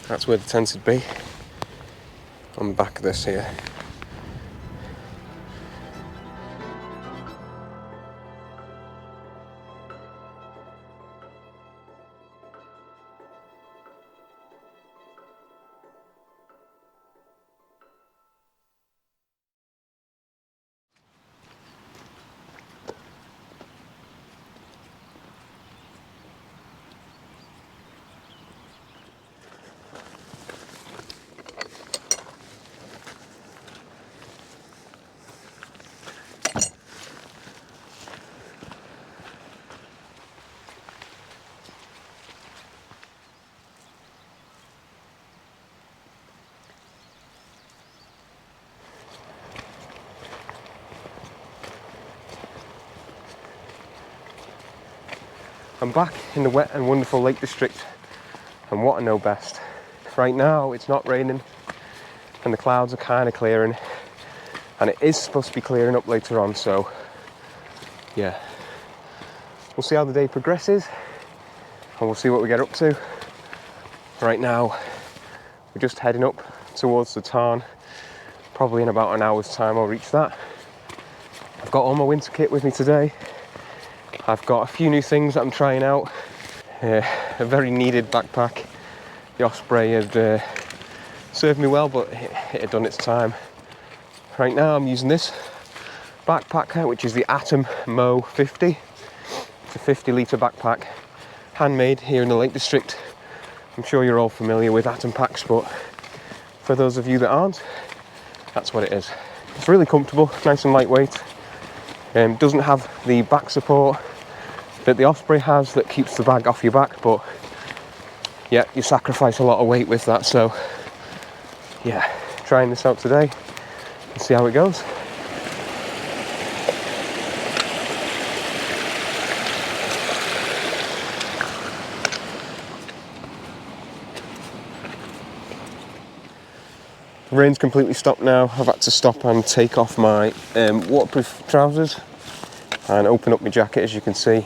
That's where the tents would be, on the back of this here. I'm back in the wet and wonderful Lake District, and what I know best. Right now it's not raining and the clouds are kind of clearing, and it is supposed to be clearing up later on, so yeah. We'll see how the day progresses and we'll see what we get up to. Right now we're just heading up towards the tarn. Probably in about an hour's time I'll reach that. I've got all my winter kit with me today. I've got a few new things that I'm trying out. A very needed backpack. The Osprey had served me well, but it had done its time. Right now I'm using this backpack, which is the Atom Mo 50. It's a 50-litre backpack, handmade here in the Lake District. I'm sure you're all familiar with Atom packs, but for those of you that aren't, that's what it is. It's really comfortable, nice and lightweight. Doesn't have the back support that the Osprey has that keeps the bag off your back, but yeah, you sacrifice a lot of weight with that, so yeah, trying this out today and see how it goes. The rain's completely stopped now. I've had to stop and take off my waterproof trousers and open up my jacket, as you can see.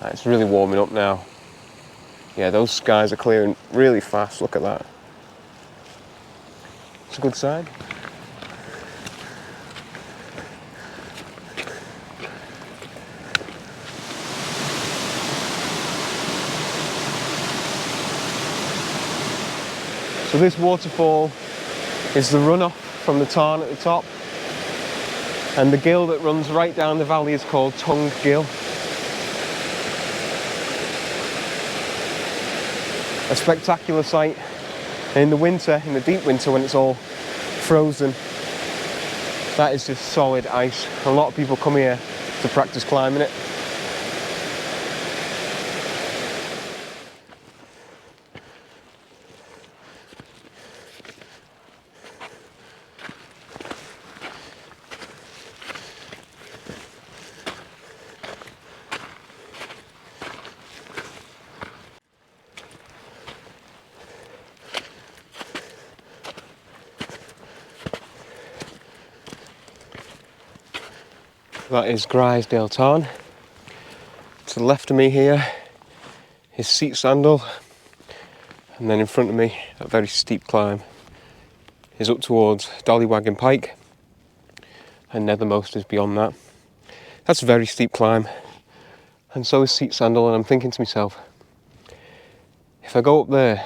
It's really warming up now. Yeah, those skies are clearing really fast, look at that. It's a good sign. So this waterfall is the runoff from the tarn at the top, and the gill that runs right down the valley is called Tongue Gill. A spectacular sight in the winter, in the deep winter when it's all frozen. That is just solid ice. A lot of people come here to practice climbing it. That is Grisdale Tarn. To the left of me here is Seat Sandal, and then in front of me, a very steep climb, is up towards Dollywaggin Pike, and Nethermost is beyond that. That's a very steep climb, and so is Seat Sandal, and I'm thinking to myself, if I go up there,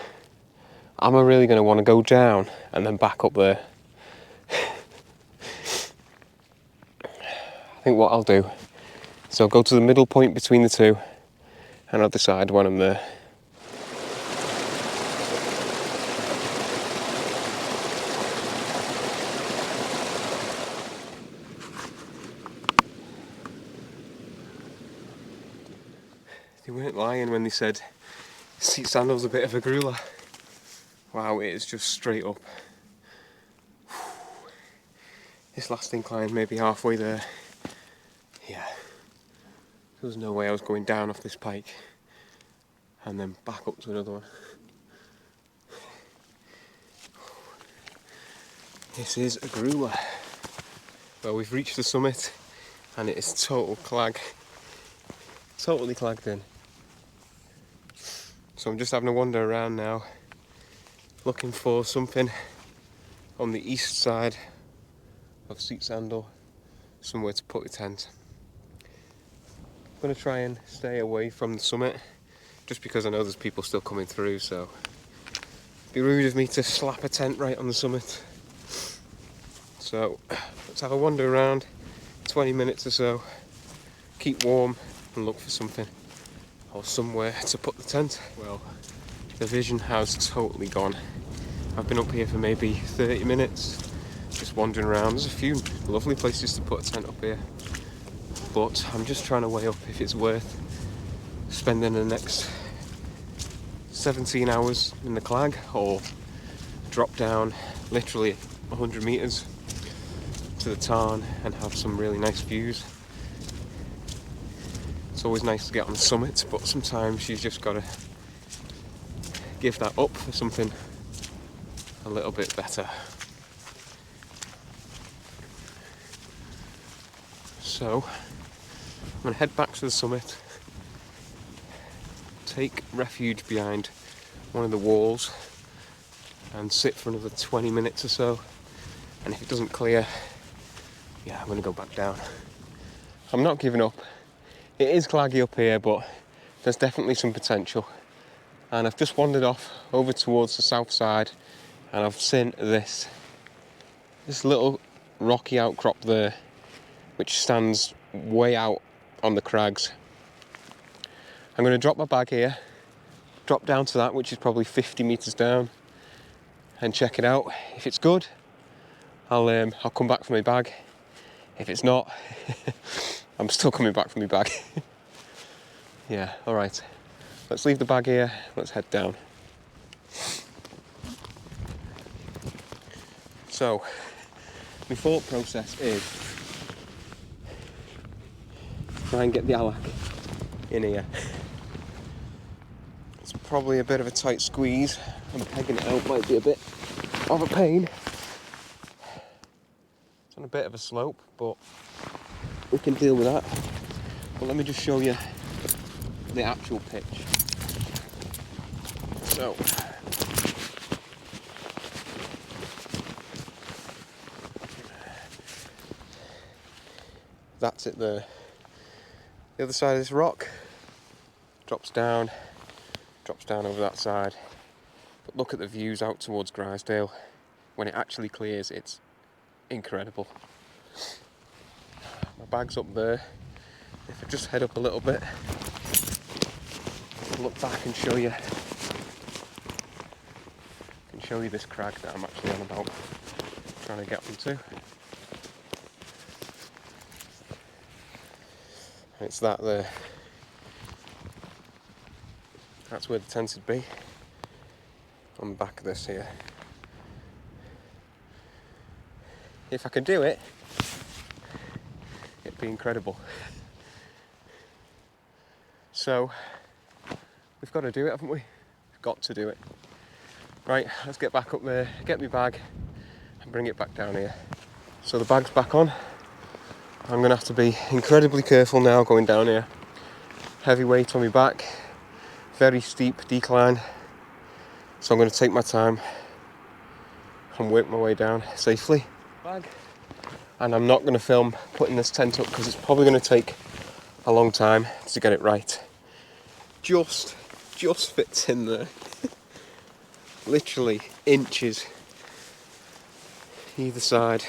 am I really going to want to go down and then back up there? I think what I'll do is I'll go to the middle point between the two and I'll decide when I'm there. They weren't lying when they said Seat Sandal's a bit of a grueler. Wow, it is just straight up. This last incline may be halfway there. Yeah, there was no way I was going down off this pike and then back up to another one. This is a grueler. Well, we've reached the summit and it is total clag. Totally clagged in. So I'm just having a wander around now, looking for something on the east side of Seat Sandal, somewhere to put a tent. I'm going to try and stay away from the summit, just because I know there's people still coming through, so it'd be rude of me to slap a tent right on the summit. So let's have a wander around, 20 minutes or so, keep warm and look for something or somewhere to put the tent. Well, the vision has totally gone. I've been up here for maybe 30 minutes, just wandering around. There's a few lovely places to put a tent up here, but I'm just trying to weigh up if it's worth spending the next 17 hours in the Clag or drop down literally 100 metres to the tarn and have some really nice views. It's always nice to get on the summit, but sometimes you've just got to give that up for something a little bit better. So I'm going to head back to the summit, take refuge behind one of the walls and sit for another 20 minutes or so, and if it doesn't clear, yeah, I'm going to go back down. I'm not giving up. It is claggy up here, but there's definitely some potential, and I've just wandered off over towards the south side and I've seen this little rocky outcrop there, which stands way out on the crags. I'm going to drop my bag here, drop down to that, which is probably 50 metres down, and check it out. If it's good, I'll come back for my bag. If it's not, I'm still coming back for my bag. Yeah, all right. Let's leave the bag here. Let's head down. So, my thought process is try and get the Allak in here. It's probably a bit of a tight squeeze, and pegging it out might be a bit of a pain. It's on a bit of a slope, but we can deal with that. But let me just show you the actual pitch. So, that's it there. The other side of this rock drops down over that side. But look at the views out towards Grisdale. When it actually clears, it's incredible. My bag's up there. If I just head up a little bit, I'll look back and show you. I can show you this crag that I'm actually on about trying to get onto. It's that there. That's where the tent would be, on the back of this here. If I could do it, it'd be incredible. So, we've got to do it, haven't we? We've got to do it. Right, let's get back up there, get my bag, and bring it back down here. So the bag's back on. I'm going to have to be incredibly careful now going down here. Heavy weight on my back, very steep decline. So I'm going to take my time and work my way down safely. Bag. And I'm not going to film putting this tent up because it's probably going to take a long time to get it right. Just fits in there. Literally inches either side.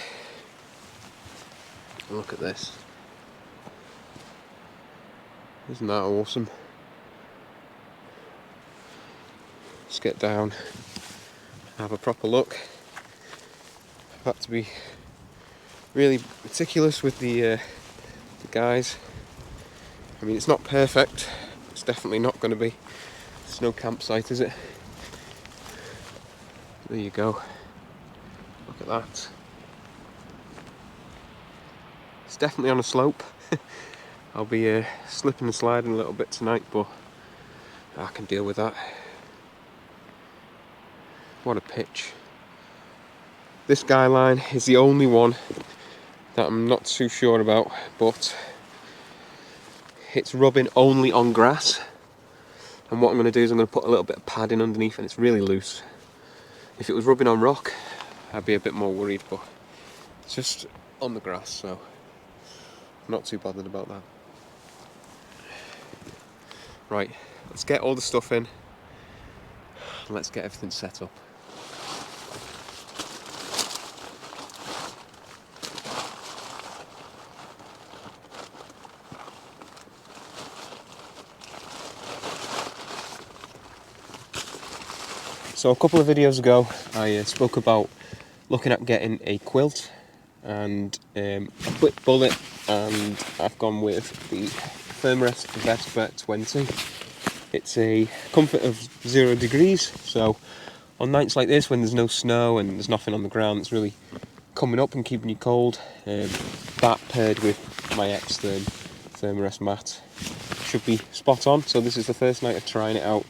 Look at this. Isn't that awesome? Let's get down, have a proper look. I've had to be really meticulous with the guys. I mean, it's not perfect. It's definitely not going to be. It's no campsite, is it? There you go. Look at that. It's definitely on a slope. I'll be slipping and sliding a little bit tonight, but I can deal with that. What a pitch. This skyline is the only one that I'm not too sure about, but it's rubbing only on grass. And what I'm going to do is I'm going to put a little bit of padding underneath, and it's really loose. If it was rubbing on rock, I'd be a bit more worried, but it's just on the grass, so I'm not too bothered about that. Right, let's get all the stuff in and let's get everything set up. So a couple of videos ago I spoke about looking at getting a quilt and a quick bullet, and I've gone with the Thermarest Vespa 20. It's a comfort of 0 degrees, so on nights like this when there's no snow and there's nothing on the ground that's really coming up and keeping you cold, that paired with my X-Therm Thermarest mat should be spot on. So this is the first night of trying it out,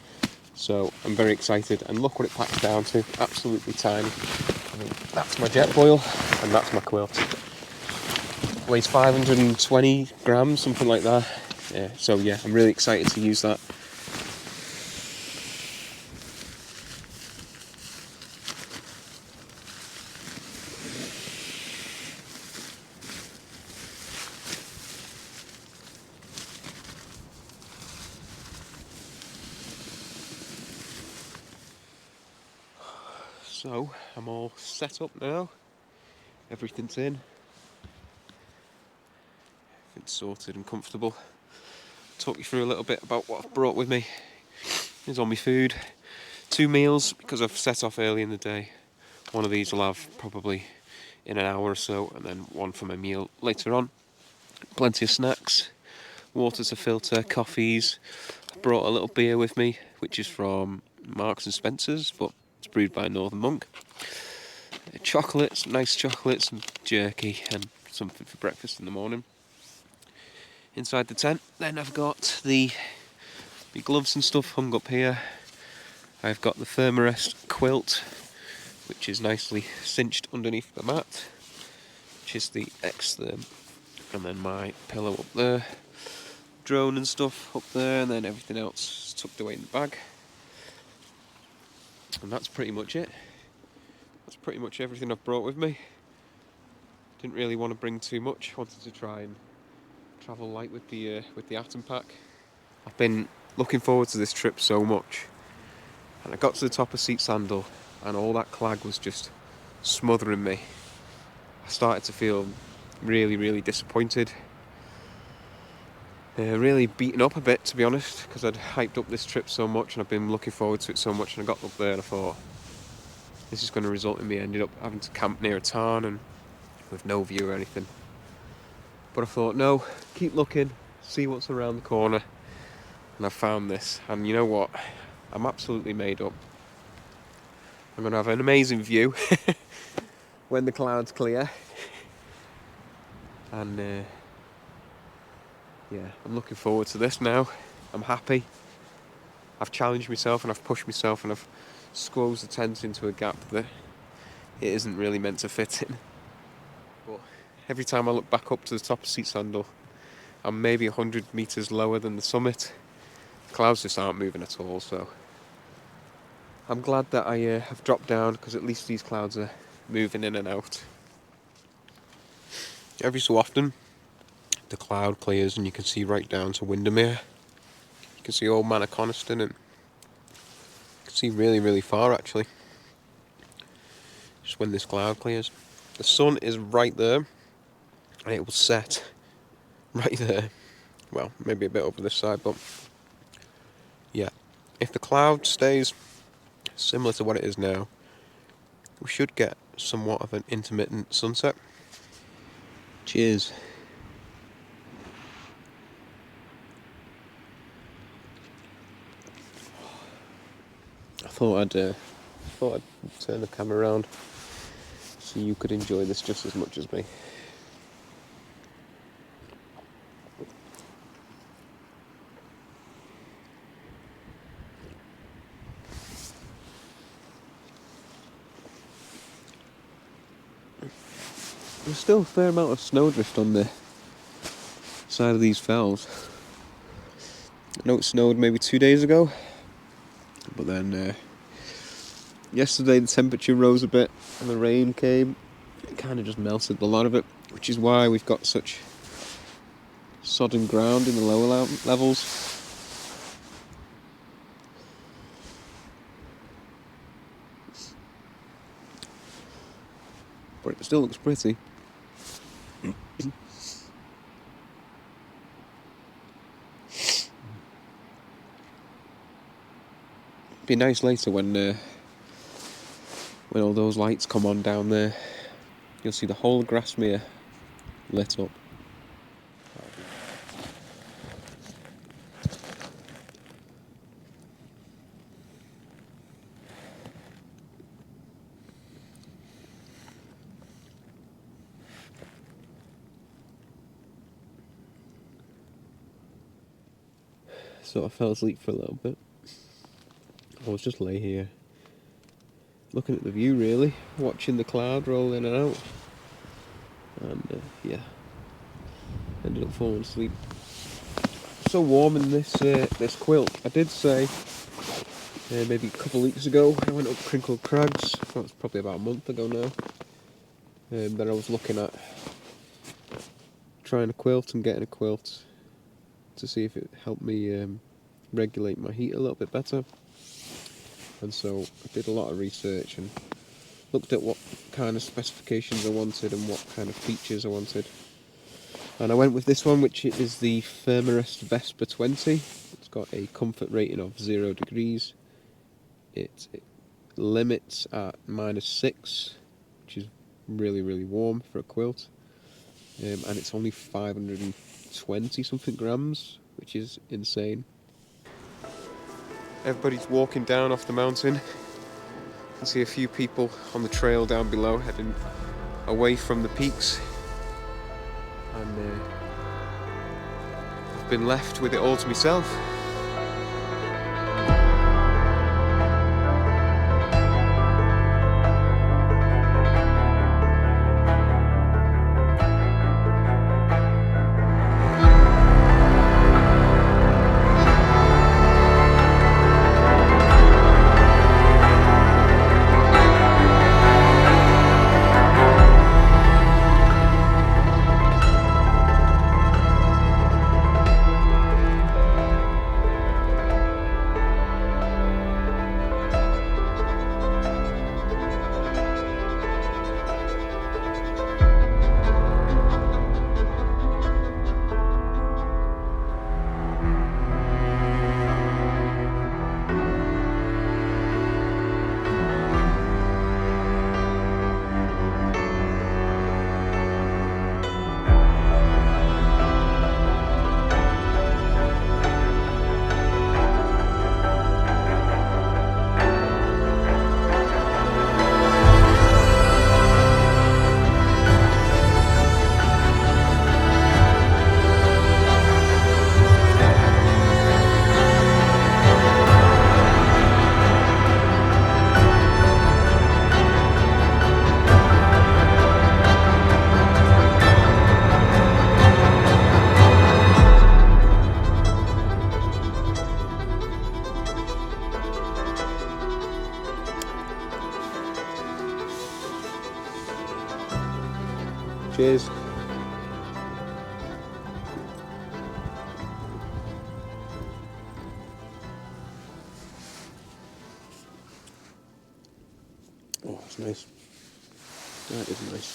so I'm very excited, and look what it packs down to, absolutely tiny. That's my jet boil and that's my quilt. Weighs 520 grams, something like that. So yeah, I'm really excited to use that. So I'm all set up now, everything's in, everything's sorted and comfortable. Talk you through a little bit about what I've brought with me. Here's all my food, 2 meals because I've set off early in the day. One of these I'll have probably in an hour or so, and then one for my meal later on. Plenty of snacks, water to filter, coffees. I brought a little beer with me, which is from Marks and Spencer's, but it's brewed by Northern Monk. Chocolates, nice chocolates, and jerky, and something for breakfast in the morning. Inside the tent, then I've got my gloves and stuff hung up here. I've got the Thermarest quilt, which is nicely cinched underneath the mat, which is the X-Therm, and then my pillow up there, drone and stuff up there, and then everything else tucked away in the bag. And that's pretty much it. That's pretty much everything I've brought with me. Didn't really want to bring too much. Wanted to try and travel light with the Atom Pack. I've been looking forward to this trip so much, and I got to the top of Seat Sandal, and all that clag was just smothering me. I started to feel really disappointed. Really beaten up a bit, to be honest, because I'd hyped up this trip so much and I've been looking forward to it so much, and I got up there and I thought, this is going to result in me ending up having to camp near a tarn and with no view or anything. But I thought, no, keep looking, see what's around the corner, and I found this, and you know what, I'm absolutely made up. I'm going to have an amazing view when the clouds clear, and yeah, I'm looking forward to this now. I'm happy. I've challenged myself and I've pushed myself and I've squeezed the tent into a gap that it isn't really meant to fit in. But every time I look back up to the top of Seat Sandal, I'm maybe 100 metres lower than the summit. The clouds just aren't moving at all, so I'm glad that I have dropped down, because at least these clouds are moving in and out. Every so often, the cloud clears and you can see right down to Windermere. You can see Old Manor Coniston, and you can see really far actually. Just when this cloud clears. The sun is right there, and it will set right there. Well, maybe a bit over this side, but yeah. If the cloud stays similar to what it is now, we should get somewhat of an intermittent sunset. Cheers. I thought I'd turn the camera around so you could enjoy this just as much as me. There's still a fair amount of snowdrift on the side of these fells. I know it snowed maybe 2 days ago, but then Yesterday the temperature rose a bit and the rain came. It kind of just melted a lot of it, which is why we've got such sodden ground in the lower levels. But it still looks pretty. Be nice later when all those lights come on down there. You'll see the whole Grasmere lit up. Sort of fell asleep for a little bit. I was just lay here, looking at the view really, watching the cloud roll in and out, and yeah, ended up falling asleep. So warm in this quilt. I did say maybe a couple of weeks ago I went up Crinkled Crags. Well, it's probably about a month ago now. That I was looking at trying a quilt and getting a quilt to see if it helped me regulate my heat a little bit better. And so I did a lot of research and looked at what kind of specifications I wanted and what kind of features I wanted. And I went with this one, which is the Thermarest Vespa 20. It's got a comfort rating of 0 degrees. It limits at -6, which is really, really warm for a quilt. And it's only 520 something grams, which is insane. Everybody's walking down off the mountain. You can see a few people on the trail down below heading away from the peaks. And I've been left with it all to myself. Cheers. Oh, that's nice. That is nice.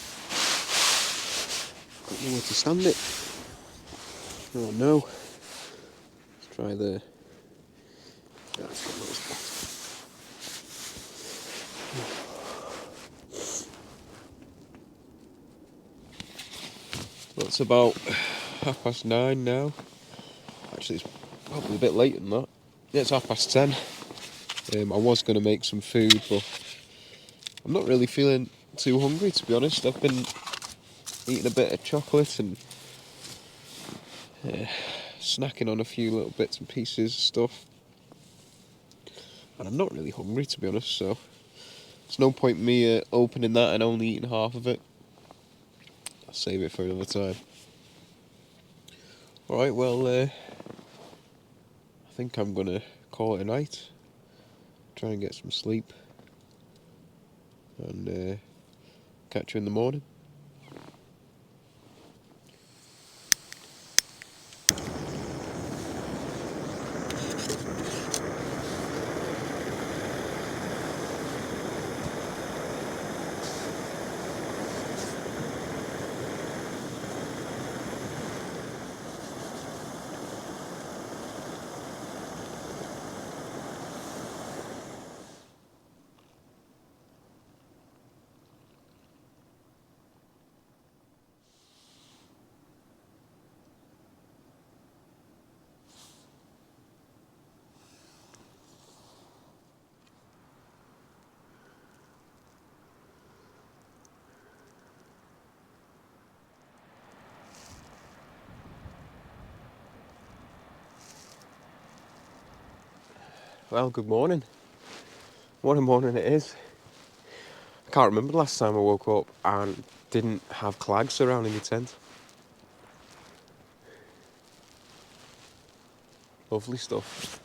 Got nowhere to stand it. Oh no. Let's try there. That's got no spot. Well, it's about 9:30 now. Actually, it's probably a bit later than that. Yeah, it's 10:30. I was going to make some food, but I'm not really feeling too hungry, to be honest. I've been eating a bit of chocolate and snacking on a few little bits and pieces of stuff. And I'm not really hungry, to be honest, so there's no point in me opening that and only eating half of it. I'll save it for another time. Alright, well, I think I'm going to call it a night. Try and get some sleep. and catch you in the morning. Well, good morning. What a morning it is. I can't remember the last time I woke up and didn't have Crags surrounding my tent. Lovely stuff.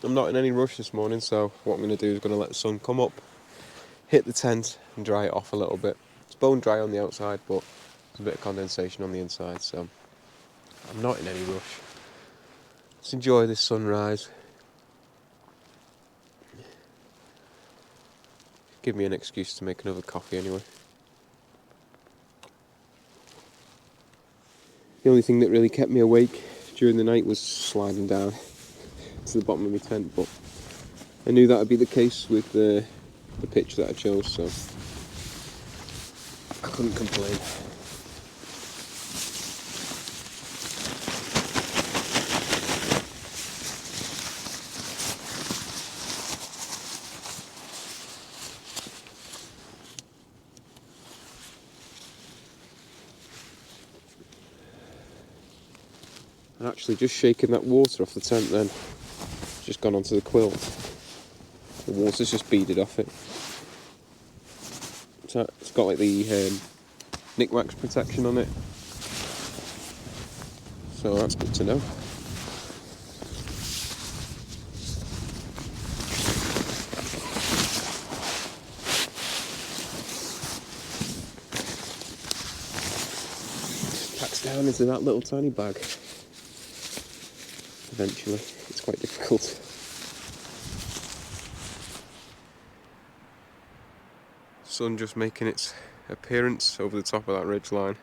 I'm not in any rush this morning, so what I'm going to do is going to let the sun come up, hit the tent and dry it off a little bit. It's bone dry on the outside, but there's a bit of condensation on the inside, so I'm not in any rush. Let's enjoy this sunrise. Give me an excuse to make another coffee anyway. The only thing that really kept me awake during the night was sliding down to the bottom of my tent, but I knew that would be the case with the pitch that I chose, so I couldn't complain. And actually just shaking that water off the tent then, it's just gone onto the quilt. The water's just beaded off it. So it's got like the knickknacks protection on it. So that's good to know. Packs down into that little tiny bag. Eventually, it's quite difficult. Sun just making its appearance over the top of that ridge line.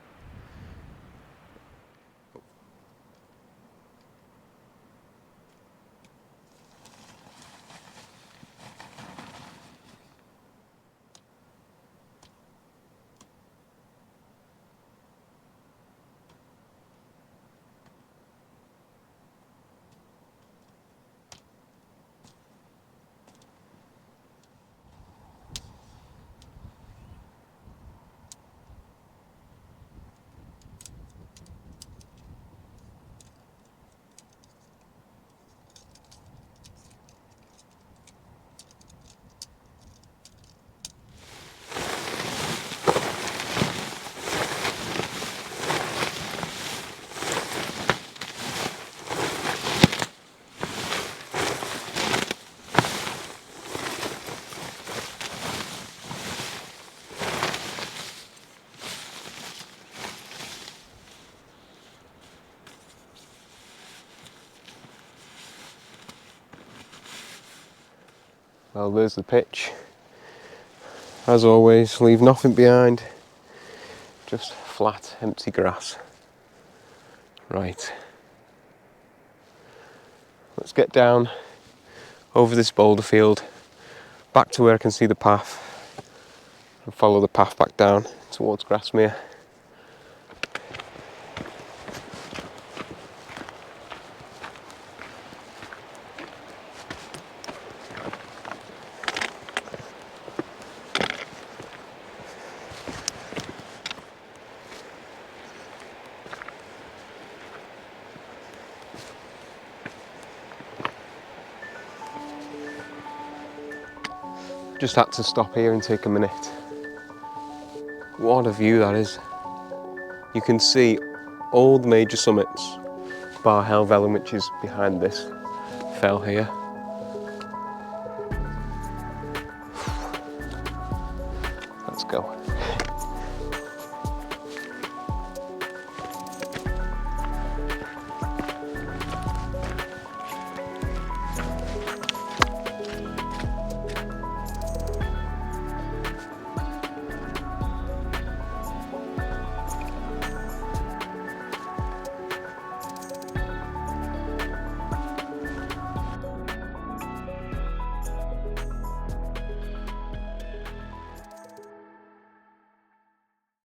Well, there's the pitch. As always, leave nothing behind. Just flat, empty grass. Right. Let's get down over this boulder field, back to where I can see the path, and follow the path back down towards Grasmere. Just had to stop here and take a minute. What a view that is. You can see all the major summits, bar Helvellyn, which is behind this fell here. let's go.